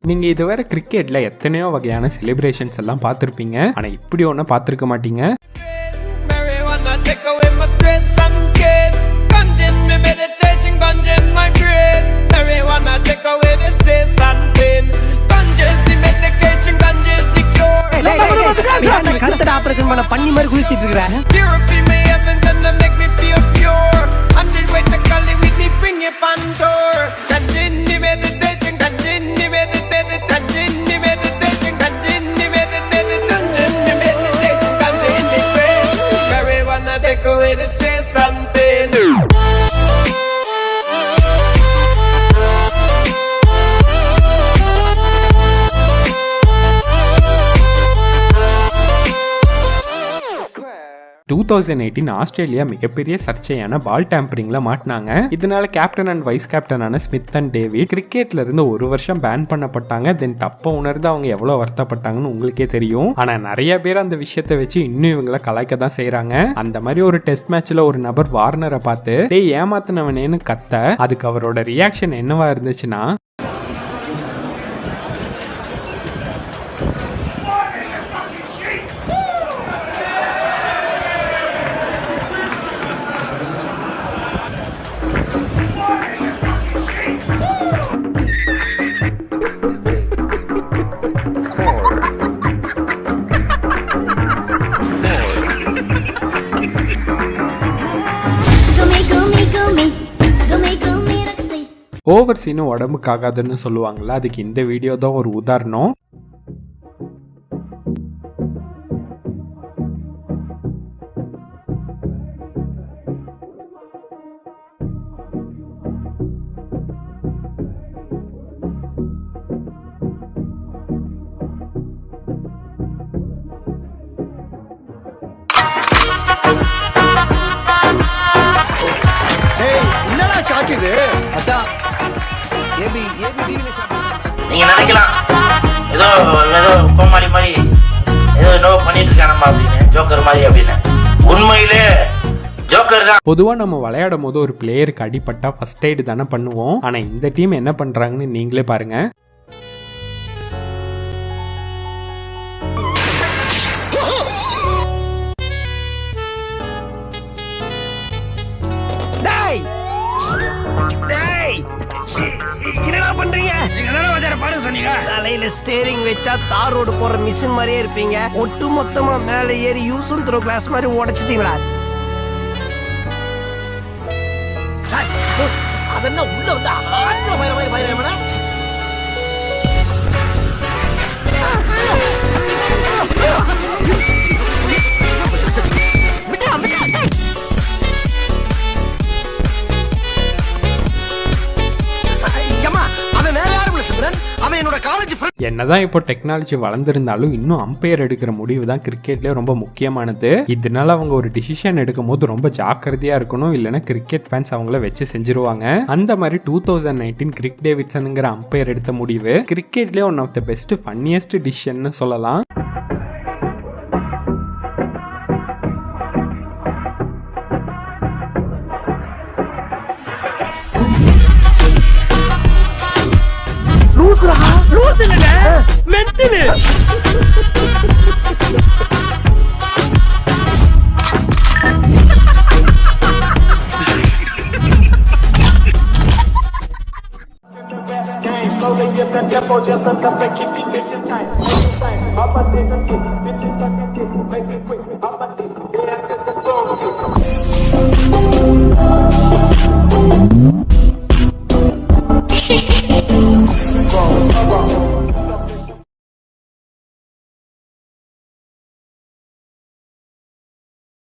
நீங்க இதுவரை கிரிக்கெட்ல எத்தனையோ வகையான செலிப்ரேஷன்ஸ் எல்லாம் பார்த்திருப்பீங்க. ஆனா இப்படி ஒண்ணு பார்த்திருக்க மாட்டீங்க. ஆபரேஷன் பண்ண பண்ணி மாதிரி குளிச்சிட்டு இருக்கிறேன். ஆஸ்திரேலியா மிகப்பெரிய சர்ச்சையான பால் டேம்பரிங்ல மாட்டினாங்க. இதனால கேப்டன் அண்ட் வைஸ் கேப்டனான ஸ்மித் அண்ட் டேவிட் கிரிக்கெட்ல இருந்து 1 வருஷம் பேன் பண்ணப்பட்டாங்க. தென் தப்ப உணர்ந்து அவங்க எவ்வளவு வருத்தப்பட்டாங்கன்னு உங்களுக்கே தெரியும். ஆனா நிறைய பேர் அந்த விஷயத்தை வச்சு இன்னும் இவங்களை கலாய்க்க தான் செய்யறாங்க. அந்த மாதிரி ஒரு டெஸ்ட் மேட்ச்ல ஒரு நபர் வார்னரை பார்த்து டேய் ஏமாத்தினவனேன்னு கத்த, அதுக்கு அவரோட ரியாக்ஷன் என்னவா இருந்துச்சுன்னா, ஓவர்சீனும் உடம்புக்கு ஆகாதுன்னு சொல்லுவாங்கல்ல, அதுக்கு இந்த வீடியோ தான் ஒரு உதாரணம். நீங்க நினைக்கலாம் ஏதோ கோமாளி மாதிரி ஏதோ பண்ணிட்டு இருக்கானமா அப்படின்னு, ஜோக்கர் மாதிரி அப்படின்னு. உண்மையிலே ஜோக்கர் தான். பொதுவா நம்ம விளையாடும் போது ஒரு பிளேயருக்கு அடிபட்டா ஃபர்ஸ்ட் எய்ட் தானே பண்ணுவோம். ஆனா இந்த டீம் என்ன பண்றாங்கன்னு நீங்களே பாருங்க. என்னடா பண்றீங்க? நீங்க தான வஜார பாரு சொன்னீங்க. தலையில ஸ்டீரிங் வெச்சா தார் ரோடு போற மிஷின் மாதிரியே இருப்பீங்க. ஒட்டு மொத்தமா மேலே ஏறி யூசுன் த்ரோ கிளாஸ் மாதிரி உடைச்சிட்டீங்களா? அதென்ன உள்ள வந்து ஆத்திர மாதிரி பயிரமனா? என்னதான் இப்போ டெக்னாலஜி வளர்ந்திருந்தாலும் இன்னும் அம்பையர் எடுக்கிற முடிவு தான் கிரிக்கெட்லயே ரொம்ப முக்கியமானது. இதனால அவங்க ஒரு டிசிஷன் எடுக்கும் போது ரொம்ப ஜாக்கிரதையா இருக்கணும், இல்லைன்னா கிரிக்கெட் ஃபேன்ஸ் அவங்கள வச்சு செஞ்சிருவாங்க. அந்த மாதிரி 2019 கிரிக் டேவிட்சன்ங்கிற அம்பையர் எடுத்த முடிவு கிரிக்கெட்லயே one of the best funniest decision சொல்லலாம். Just